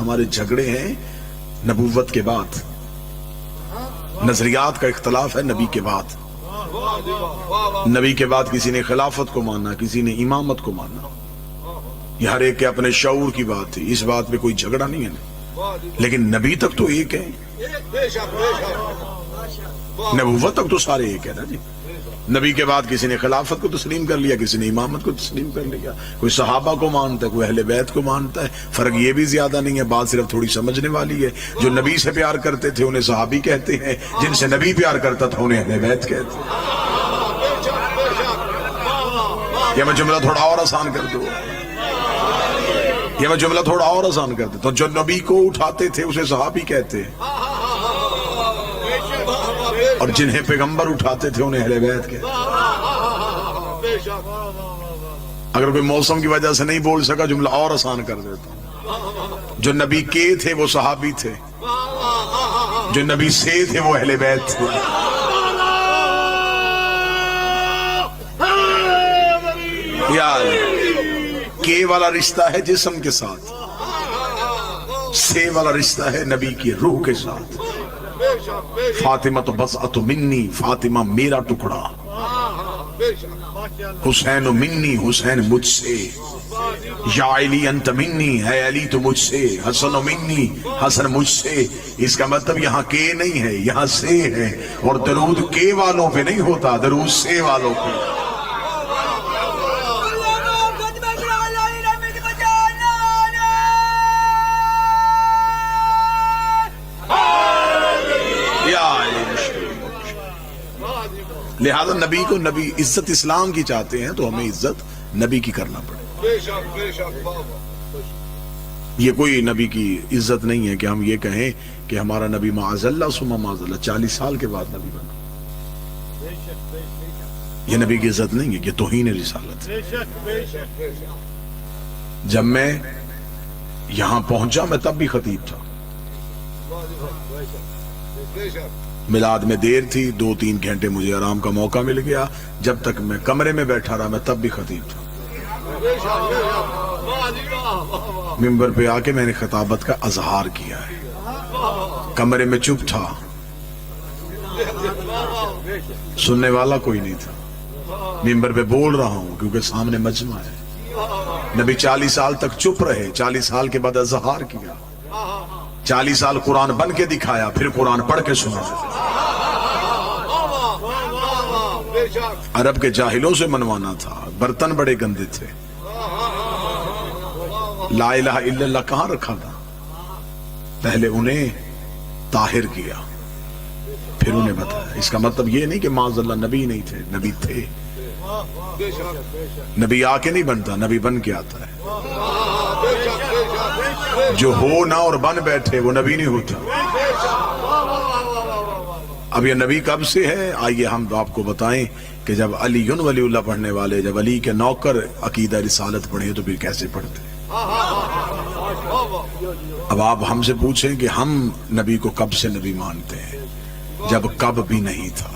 ہمارے جھگڑے ہیں نبوت کے بعد، نظریات کا اختلاف ہے نبی کے بعد۔ نبی کے بعد کسی نے خلافت کو مانا، کسی نے امامت کو مانا، یہ ہر ایک کے اپنے شعور کی بات تھی، اس بات پہ کوئی جھگڑا نہیں ہے، لیکن نبی تک تو ایک ہے، نبوت تک تو سارے ایک ہے نا جی۔ نبی کے بعد کسی نے خلافت کو تسلیم کر لیا، کسی نے امامت کو تسلیم کر لیا، کوئی صحابہ کو مانتا ہے، کوئی اہل بیت کو مانتا ہے، فرق یہ بھی زیادہ نہیں ہے، بات صرف تھوڑی سمجھنے والی ہے۔ جو نبی سے پیار کرتے تھے انہیں صحابی کہتے ہیں، جن سے نبی پیار کرتا تھا انہیں اہل بیت کہتے ہیں۔ یہ میں جملہ تھوڑا اور آسان کر دوں، یہ میں جملہ تھوڑا اور آسان کر دیتا ہوں، جو نبی کو اٹھاتے تھے اسے صحابی کہتے ہیں، اور جنہیں پیغمبر اٹھاتے تھے انہیں اہل بیت کہتے ہیں۔ اگر کوئی موسم کی وجہ سے نہیں بول سکا جملہ اور آسان کر دیتا ہوں، جو نبی کے تھے وہ صحابی تھے، جو نبی سے تھے وہ اہل بیت تھے۔ یاد کے والا رشتہ ہے جسم کے ساتھ، سے والا رشتہ ہے نبی کی روح کے ساتھ۔ فاطمہ تو بضعۃ منی، فاطمہ میرا ٹکڑا، حسین منی، حسین مجھ سے، یا علی انت منی، ہے علی تو مجھ سے، حسن منی، حسن مجھ سے۔ اس کا مطلب یہاں کے نہیں ہے، یہاں سے ہے، اور درود کے والوں پہ نہیں ہوتا، درود سے والوں پہ۔ لہذا نبی کو، نبی عزت اسلام کی چاہتے ہیں تو ہمیں عزت نبی کی کرنا پڑے۔ یہ کوئی نبی کی عزت نہیں ہے کہ ہم یہ کہیں کہ ہمارا نبی معاذ اللہ ثم معاذ اللہ 40 سال کے بعد نبی بنا، یہ نبی کی عزت نہیں ہے، یہ توہین رسالت ہے۔ جب میں یہاں پہنچا میں تب بھی خطیب تھا، میلاد میں دیر تھی، 2-3 گھنٹے مجھے آرام کا موقع مل گیا، جب تک میں کمرے میں بیٹھا رہا میں تب بھی خطیب تھا۔ منبر پہ آ کے میں نے خطابت کا اظہار کیا ہے، کمرے میں چپ تھا، سننے والا کوئی نہیں تھا، منبر پہ بول رہا ہوں کیونکہ سامنے مجمع ہے۔ نبی 40 سال تک چپ رہے، 40 سال کے بعد اظہار کیا، 40 سال قرآن بن کے دکھایا، پھر قرآن پڑھ کے سنا۔ عرب کے جاہلوں سے منوانا تھا، برتن بڑے گندے تھے، لا الہ الا اللہ کہاں رکھا تھا، پہلے انہیں طاہر کیا پھر انہیں بتایا۔ اس کا مطلب یہ نہیں کہ معاذ اللہ نبی نہیں تھے، نبی تھے، نبی آ کے نہیں بنتا، نبی بن کے آتا ہے۔ جو ہو نہ اور بن بیٹھے وہ نبی نہیں ہوتا۔ اب یہ نبی کب سے ہے؟ آئیے ہم آپ کو بتائیں کہ جب علی ولی اللہ پڑھنے والے، جب علی کے نوکر عقیدہ رسالت پڑھے تو پھر کیسے پڑھتے؟ اب آپ ہم سے پوچھیں کہ ہم نبی کو کب سے نبی مانتے ہیں؟ جب کب بھی نہیں تھا۔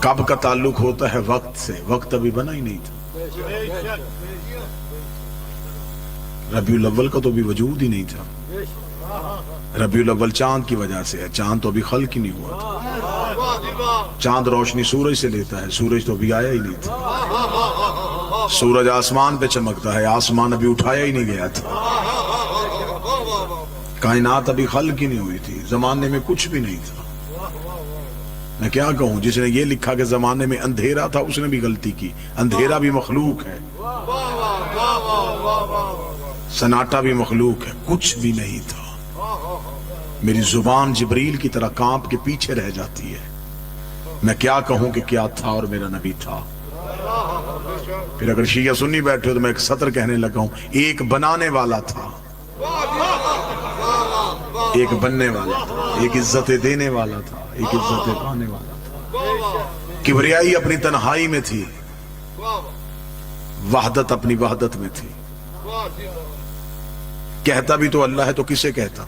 کب کا تعلق ہوتا ہے وقت سے، وقت ابھی بنا ہی نہیں تھا۔ ربیع الاول کا تو بھی وجود ہی نہیں تھا، ربیع الاول چاند کی وجہ سے ہے، چاند تو ابھی خلق ہی نہیں ہوا تھا۔ چاند روشنی سورج سے لیتا ہے، سورج تو ابھی آیا ہی نہیں تھا۔ سورج آسمان پہ چمکتا ہے، آسمان ابھی اٹھایا ہی نہیں گیا تھا۔ کائنات ابھی خلق ہی نہیں ہوئی تھی، زمانے میں کچھ بھی نہیں تھا۔ میں کیا کہوں، جس نے یہ لکھا کہ زمانے میں اندھیرا تھا اس نے بھی غلطی کی، اندھیرا بھی مخلوق ہے، سناٹا بھی مخلوق ہے، کچھ بھی نہیں تھا۔ میری زبان جبریل کی طرح کانپ کے پیچھے رہ جاتی ہے، میں کیا کہوں کہ کیا تھا اور میرا نبی تھا۔ پھر اگر شیعہ سنی بیٹھے تو میں ایک سطر کہنے لگا ہوں، ایک بنانے والا تھا، ایک بننے والا تھا، ایک عزت دینے والا تھا، ایک عزت پانے والا تھا۔ کبریائی اپنی تنہائی میں تھی، وحدت اپنی وحدت میں تھی۔ کہتا بھی تو اللہ ہے تو کسے کہتا؟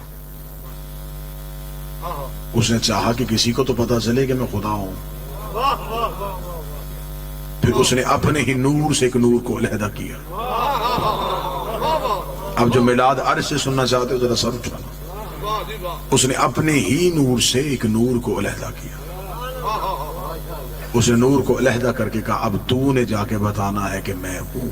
اس نے چاہا کہ کسی کو تو پتا چلے کہ میں خدا ہوں، پھر اس نے اپنے ہی نور سے ایک نور کو علیحدہ کیا۔ اب جو میلاد عرش سے سننا چاہتے ہو ذرا سر اٹھانا. اس نے اپنے ہی نور سے ایک نور کو علیحدہ کیا. اس نے نور کو علیحدہ کر کے کہا اب تو نے جا کے بتانا ہے کہ میں ہوں.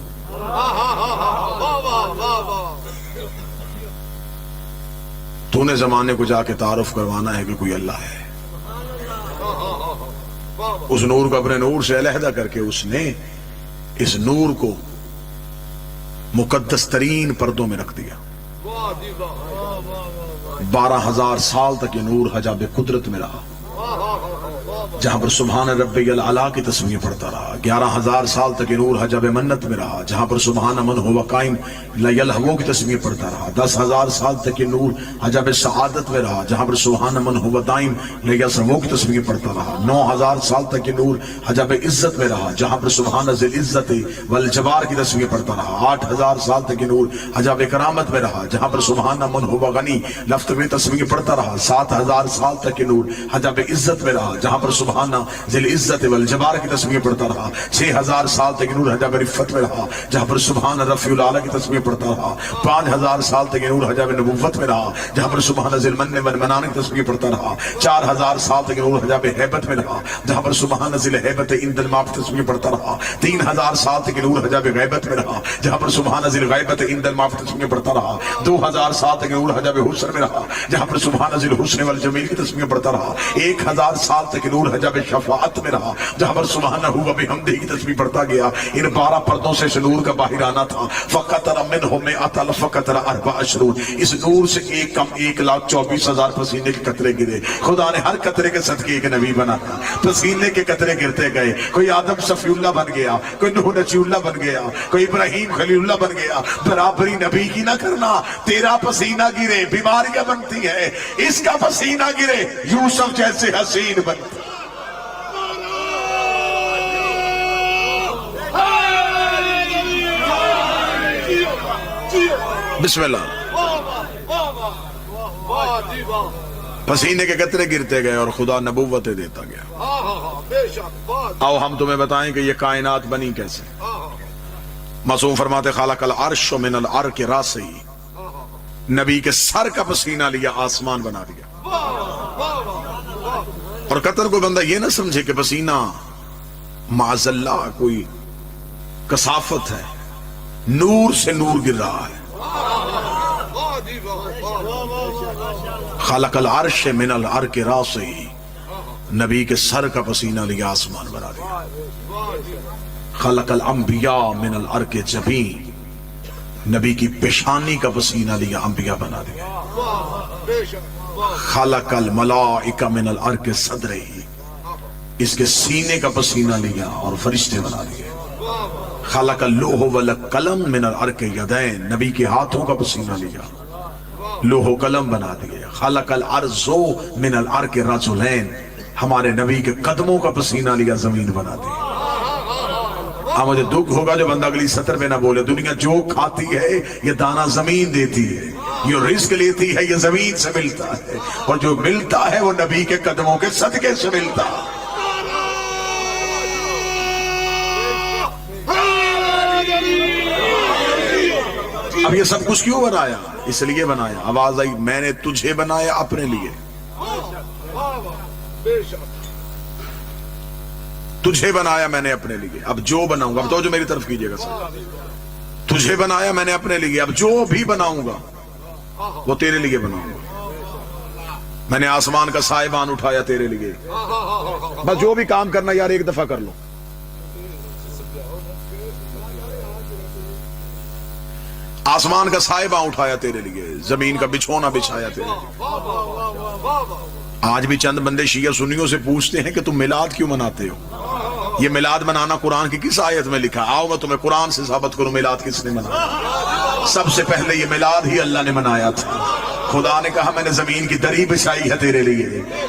تو نے زمانے کو جا کے تعارف کروانا ہے کہ کوئی اللہ ہے. اس نور کو اپنے نور سے علیحدہ کر کے اس نے اس نور کو مقدس ترین پردوں میں رکھ دیا. 12,000 سال تک یہ نور حجاب قدرت میں رہا، جہاں پر سبحان ربی الاعلیٰ کی تسبیح پڑھتا رہا. 11,000 سال تک یہ نور حجاب منت میں رہا، جہاں پر سبحان من ہوا قائم لیلہو کی تسبیح پڑھتا رہا. 10,000 سال تک یہ نور حجاب سعادت میں رہا، جہاں پر سبحان من ہوا دائم لیسرو کی تسبیح پڑھتا رہا. 9,000 سال تک یہ نور حجاب عزت میں رہا، جہاں پر سبحان ذی العزت والجبار کی تسبیح پڑھتا رہا. 8,000 سال تک یہ نور حجاب کرامت میں رہا، جہاں پر سبحان من ہوا غنی لفظ میں تسبیح پڑھتا رہا. 7,000 سال تک یہ نور حجاب عزت میں رہا، جہاں پر سبحان ذی العزت والجبار کی تسبیح پڑھتا رہا. 6,000 سال تک نور حجاب رفت میں رہا، جہاں پر سبحان رفیع الاعلیٰ کی تسبیح پڑھتا رہا. 5,000 سال تک نور حجاب نبوت میں رہا، جہاں پر سبحان ذی المن والمنان کی تسبیح پڑھتا رہا. 4,000 سال تک نور حجاب ہیبت میں رہا، جہاں پر سبحان ذی الہیبت عند الماء کی تسبیح پڑھتا رہا. 3,000 سال تک نور حجاب غیبت میں رہا، جہاں پر سبحان ذی الغیبت عند الماء کی تسبیح پڑھتا رہا. 2,000 سال تک نور حجاب حسن میں رہا، جہاں پر سبحان ذی الحسن والجمیل کی تسبیح پڑھتا رہا. 1,000 سال تک نور حجاب شفاعت میں رہا، جہاں پر سبحانہ و بحمدہ کی تسبیح پڑھتا گیا. ان 12 پردوں سے اس نور کا باہر آنا تھا. فقطر منہ مئۃ الف قطرہ 24. اس نور سے ایک کم 1,24,000 پسینے کے قطرے گرے. خدا نے ہر قطرے کے صدقے ایک نبی بنایا. پسینے کے قطرے گرتے گئے. کوئی آدم صفی اللہ بن گیا، کوئی نوح نجی اللہ بن گیا، کوئی ابراہیم خلیل اللہ بن گیا. برابری نبی کی نہ کرنا. تیرا پسینہ گرے بیماریاں بنتی ہے، اس کا پسینہ گرے یوسف جیسے حسین بنتی. بسم اللہ. پسینے کے قطرے گرتے گئے اور خدا نبوتیں دیتا گیا. آؤ ہم تمہیں بتائیں کہ یہ کائنات بنی کیسے. معصوم فرماتے خلق العرش من العرق راسہ، نبی کے سر کا پسینہ لیا آسمان بنا دیا. اور قطر کو بندہ یہ نہ سمجھے کہ پسینہ معاذ اللہ کوئی کثافت ہے، نور سے نور گر رہا ہے. خلق العرش من العرق راسہ، نبی کے سر کا پسینہ لیا آسمان بنا دیا. خلق الانبیاء من العرق جبین، نبی کی پیشانی کا پسینہ لیا انبیاء بنا دیا. خلق الملائکہ من العرق صدرہ، اس کے سینے کا پسینہ لیا اور فرشتے بنا دیے. خلق اللوح والقلم من العرق یدین، نبی کے ہاتھوں کا پسینہ لیا لوح و قلم بنا دیے. خلق الارض من العرق رجلین، ہمارے نبی کے قدموں کا پسینہ لیا زمین بنا دی. مجھے دکھ ہوگا جو بندہ اگلی سطر میں نہ بولے دنیا جو کھاتی ہے یہ دانہ زمین دیتی ہے، یہ رزق لیتی ہے یہ زمین سے ملتا ہے، اور جو ملتا ہے وہ نبی کے قدموں کے صدقے سے ملتا ہے. اب یہ سب کچھ کیوں بنایا؟ اس لیے بنایا. آواز آئی میں نے تجھے بنایا اپنے لیے. تجھے بنایا میں نے اپنے لیے. اب جو بناؤں گا، اب تو جو میری طرف کیجئے گا سر. تجھے بنایا میں نے اپنے لیے، اب جو بھی بناؤں گا وہ تیرے لیے بناؤں گا. میں نے آسمان کا سائبان اٹھایا تیرے لیے. بس جو بھی کام کرنا یار ایک دفعہ کر لو. آسمان کا سائبہ اٹھایا تیرے لیے، زمین کا بچھونا بچھایا تیرے لیے. آج بھی چند بندے شیعہ سنیوں سے پوچھتے ہیں کہ تم میلاد کیوں مناتے ہو؟ یہ میلاد منانا قرآن کی کس آیت میں لکھا؟ آؤ میں تمہیں قرآن سے ثابت کروں میلاد کس نے منایا. سب سے پہلے یہ میلاد ہی اللہ نے منایا تھا. خدا نے کہا میں نے زمین کی دری بچھائی ہے تیرے لیے،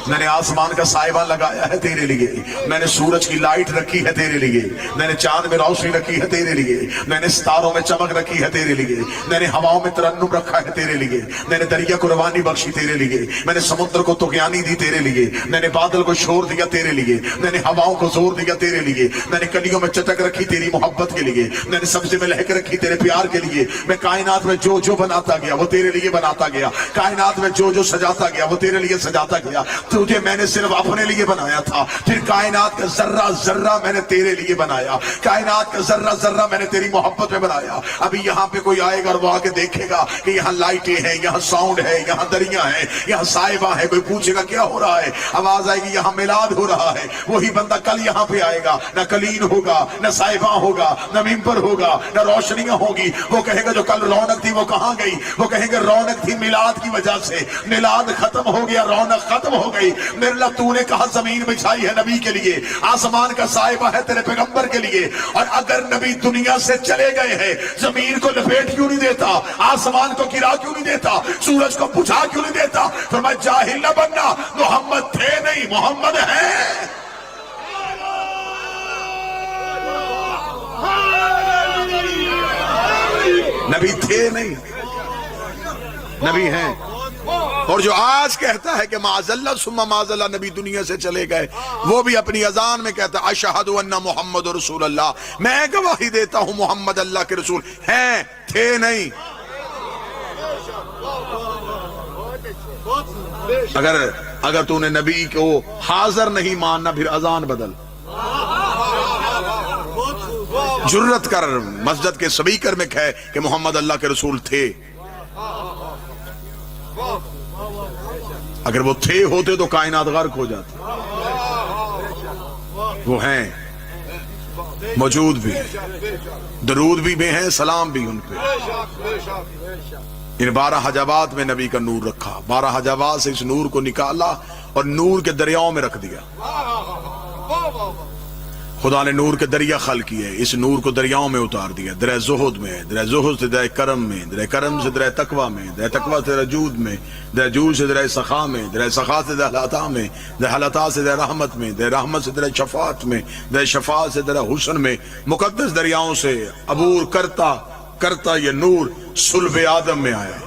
میں نے آسمان کا سائبہ لگایا ہے تیرے لیے، میں نے سورج کی لائٹ رکھی ہے تیرے لیے، میں نے چاند میں روشنی رکھی ہے تیرے لیے، میں نے ستاروں میں چمک رکھی ہے تیرے لیے، میں نے ہواؤں میں ترنم رکھا ہے تیرے لیے، میں نے دریا کو روانی بخشی تیرے لیے، میں نے سمندر کو طغیانی دی تیرے لیے، میں نے بادل کو شور دیا تیرے لیے، میں نے ہواؤں کو زور دیا تیرے لیے، میں نے کلیوں میں چٹک رکھی تیری محبت کے لیے، میں نے سبزے میں لہک رکھی تیرے پیار کے لیے، میں کائنات میں جو جو بناتا گیا وہ تیرے لیے بناتا گیا، کائنات میں جو جو سجاتا گیا وہ تیرے لیے سجاتا گیا، تجھے میں نے صرف اپنے لیے بنایا تھا، پھر کائنات کا ذرہ ذرہ میں نے تیرے لیے بنایا، کائنات کا ذرہ ذرہ میں نے تیری محبت میں بنایا۔ ابھی یہاں پہ کوئی آئے گا اور وہ آ کے دیکھے گا کہ یہاں لائٹیں ہیں، یہاں ساؤنڈ ہے، یہاں دریاں ہیں، یہاں سائبہ ہے، کوئی پوچھے گا کیا ہو رہا ہے، آواز آئے گی یہاں میلاد ہو رہا ہے، وہی بندہ کل یہاں پہ آئے گا، نہ کلین ہوگا، نہ سائبہ ہوگا، نہ ممبر ہوگا، نہ روشنیاں ہوگی، وہ کہے گا جو کل رونق تھی وہ کہاں گئی، وہ کہیں گے رونق تھی میلاد کی وجہ سے، میلاد ختم ہو گیا، رونق ختم ہو گئی۔ میرے اللہ تو نے کہا زمین بچھائی ہے نبی کے لیے، آسمان کا سائبہ ہے تیرے پیغمبر کے لیے، اور اگر نبی دنیا سے چلے گئے ہیں زمین کو لپیٹ کیوں نہیں دیتا، آسمان کو گرا کیوں نہیں دیتا، سورج کو بجھا کیوں نہیں دیتا؟ فرمایا جاہل نہ بننا، محمد تھے نہیں، محمد ہیں۔ نبی تھے نہیں، نبی ہیں۔ اور جو آج کہتا ہے کہ معاذ اللہ ثم معاذ اللہ نبی دنیا سے چلے گئے، وہ بھی اپنی اذان میں کہتا ہے اشہد ان محمد رسول اللہ، میں گواہی دیتا ہوں محمد اللہ کے رسول ہیں، تھے نہیں۔ اگر تو نے نبی کو حاضر نہیں ماننا پھر اذان بدل، جرت کر مسجد کے سپیکر میں کہے کہ محمد اللہ کے رسول تھے۔ اگر وہ تھے ہوتے تو کائنات غرق ہو جاتی، وہ ہیں، موجود بھی، درود بھی میں ہیں، سلام بھی ان پہ۔ ان 12 حجابات میں نبی کا نور رکھا، 12 حجابات سے اس نور کو نکالا اور نور کے دریاؤں میں رکھ دیا۔ خدا نے نور کے دریا خلق کیے، اس نور کو دریاؤں میں اتار دیا، درہ زہد میں، درہ زہد سے درہ کرم میں، درہ کرم سے درہ تقوی میں، درہ تقوی سے درہ جود میں، درہ جود سے درہ سخا میں، درہ سخا سے درہ عطا میں، درہ عطا سے درہ رحمت میں، درہ رحمت سے درہ شفاعت میں، درہ شفاعت سے درہ حسن میں، مقدس دریاؤں سے عبور کرتا کرتا یہ نور صلب آدم میں آیا۔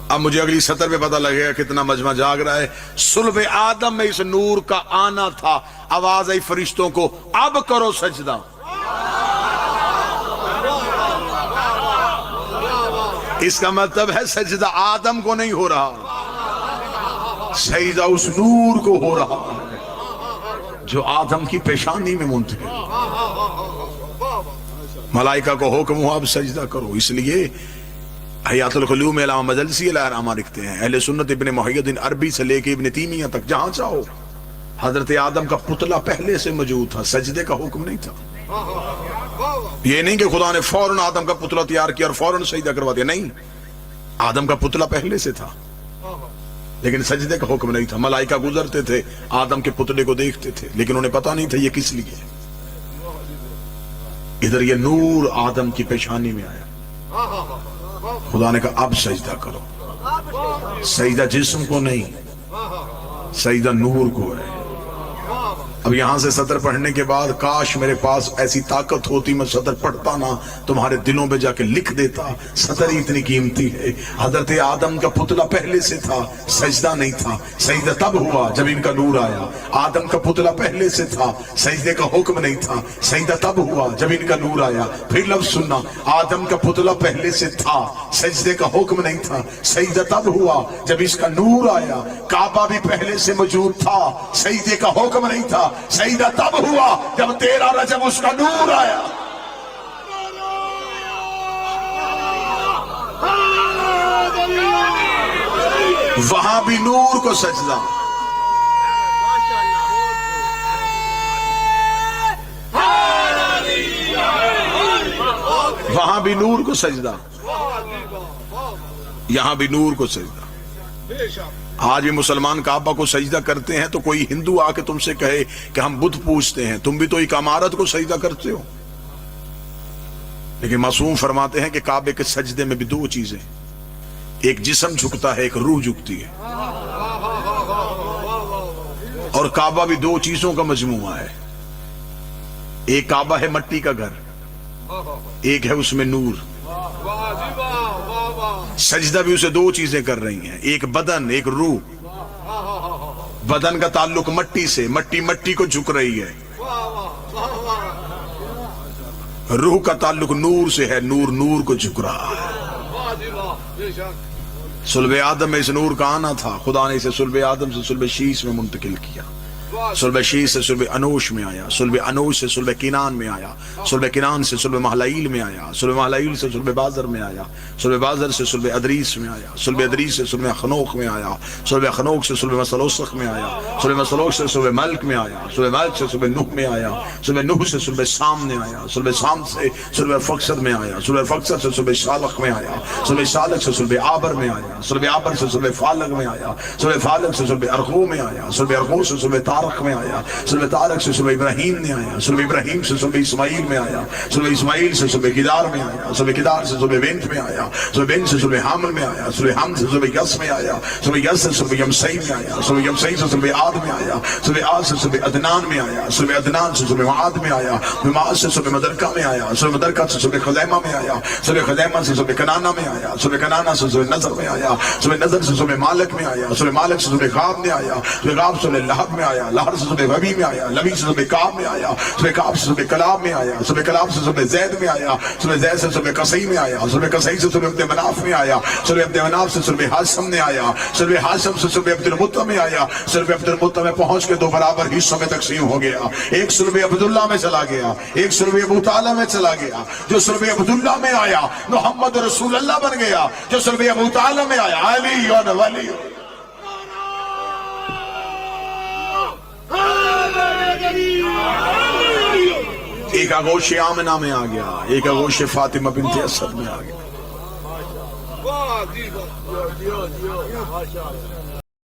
اب مجھے اگلی سطر پہ پتہ لگے گا کتنا مجمع جاگ رہا ہے۔ صلب آدم میں اس نور کا آنا تھا، آواز آئی فرشتوں کو اب کرو سجدہ۔ اس کا مطلب ہے سجدہ آدم کو نہیں ہو رہا، سجدہ اس نور کو ہو رہا ہے جو آدم کی پیشانی میں منتقل۔ ملائکہ کو حکم ہوا اب سجدہ کرو، اس لیے حیات القلوب میں علامہ مجلسی علیہ الرحمہ لکھتے ہیں، اہل سنت ابن محی عربی سے لے کے ابن تیمیہ تک جہاں چاہو حضرت آدم کا پتلا پہلے سے موجود تھا، سجدے کا حکم نہیں تھا۔ یہ نہیں کہ خدا نے فوراً آدم کا پتلا تیار کیا اور فوراً سجدہ کروا دیا، نہیں، آدم کا پتلا پہلے سے تھا لیکن سجدے کا حکم نہیں تھا۔ ملائکہ گزرتے تھے آدم کے پتلے کو دیکھتے تھے لیکن انہیں پتا نہیں تھا یہ کس لیے۔ ادھر یہ نور آدم کی پیشانی میں آیا، خدا نے کہا اب سجدہ کرو، سجدہ جسم کو نہیں، سجدہ نور کو ہے۔ اب یہاں سے سطر پڑھنے کے بعد کاش میرے پاس ایسی طاقت ہوتی میں سطر پڑھتا نہ تمہارے دلوں پہ جا کے لکھ دیتا، سطر ہی اتنی قیمتی ہے۔ حضرت آدم کا پتلا پہلے سے تھا، سجدہ نہیں تھا، سجدہ تب ہوا جب ان کا نور آیا۔ آدم کا پتلا پہلے سے تھا، سجدے کا حکم نہیں تھا، سجدہ تب ہوا جب ان کا نور آیا۔ پھر لفظ سننا، آدم کا پتلا پہلے سے تھا، سجدے کا حکم نہیں تھا، سجدہ تب ہوا جب اس کا نور آیا۔ کعبہ بھی پہلے سے موجود تھا، سجدے کا حکم نہیں تھا، سجدہ تب ہوا جب 13 رجب اس کا نور آیا۔ وہاں بھی نور کو سجدہ، وہاں بھی نور کو سجدہ، یہاں بھی نور کو سجدہ۔ آج بھی مسلمان کعبہ کو سجدہ کرتے ہیں تو کوئی ہندو آ کے تم سے کہے کہ ہم بت پوجتے ہیں، تم بھی تو ایک عمارت کو سجدہ کرتے ہو۔ لیکن معصوم فرماتے ہیں کہ کعبے کے سجدے میں بھی 2 چیزیں، ایک جسم جھکتا ہے، ایک روح جھکتی ہے. اور کعبہ بھی دو چیزوں کا مجموعہ ہے. ایک کعبہ ہے مٹی کا گھر، ایک ہے اس میں نور. سجدہ بھی اسے دو چیزیں کر رہی ہیں، ایک بدن ایک روح. بدن کا تعلق مٹی سے، مٹی مٹی کو جھک رہی ہے. روح کا تعلق نور سے ہے، نور نور کو جھک رہا ہے. صلب آدم میں اس نور کا آنا تھا، خدا نے اسے صلب آدم سے صلب شیش میں منتقل کیا. صلب شیش سے صلب انوش میں آیا، صلب انوش سے صلب کنان میں آیا، صلب کنان سے صلب محلائیل میں آیا، صلب محلائیل سے صلب بازر میں آیا، صلب بازر سے صلب ادریس میں آیا، صلب ادریس سے صلب خنوخ میں آیا، صلب خنوخ سے صلب مسلوسخ میں آیا، صلب مسلوخ سے صلب ملک میں آیا، صلب ملک سے صلب نوح میں آیا، صلب نوح سے صلب سام میں آیا، صلب سام سے صلب فقصد میں آیا، صلب فقصد سے صلب شالق میں آیا، صلب شالق سے صلب آبر میں آیا، صلب آبر سے صلب فالق میں آیا، صلب فالق سے صلب ارغو میں آیا، صلب ارغو سے صلب تارق میں آیا، صلب تارق سے صلب ابراہیم نے آیا، صلب ابراہیم سے صلب اسماعیل میں آیا، صلب اسماعیل سے صلب کدار میں آیا، صلب کدار سے صلب بنت میں آیا، صلب بنت سے صلب حامل میں آیا، صلب حامل سے صلب یس میں آیا، صلب یس سے صلب یمسئی میں آیا، صلب یمسئی سے صلب عاد میں آیا، صلب عاد سے صلب عدنان میں آیا، صلب عدنان سے صلب معاد میں آیا، معاد سے صلب مدرکہ میں آیا، صلب مدرکہ سے صلب خزیمہ میں آیا، صلب خزیمہ سے صلب کنانہ میں آیا، صلب کنانہ سے صلب نظر میں آیا، صلب نظر سے صلب مالک میں آیا، صلب مالک سے صلب غاب میں آیا، صلب غاب سے صلب لہب میں آیا، لہر سے صلب غبی میں آیا، لبی سے صلب کعب میں آیا، صلب کعب سے صلب کلاب میں آیا، صلب کلاب سے صلب زید میں آیا، صلب زید سے صلب قصی میں آیا، صلب قصی سے صلب عبد مناف میں آیا، صلب عبد مناف سے صلب ہاشم میں آیا، صلب ہاشم سے صلب عبد المطلب میں آیا. صلب عبد المطلب میں پہنچ کے دو برابر حصوں میں تقسیم ہو گیا. ایک صلب عبداللہ میں چلا گیا، ایک صلب ابو طالب میں چلا گیا. جو صلب عبداللہ میں آیا محمد رسول اللہ بن گیا، جو صلب ابو طالب میں آیا علی اور ولی. ایک آغوش آمنہ میں آ گیا، ایک آغوش فاطمہ بنت اسد میں آ گیا.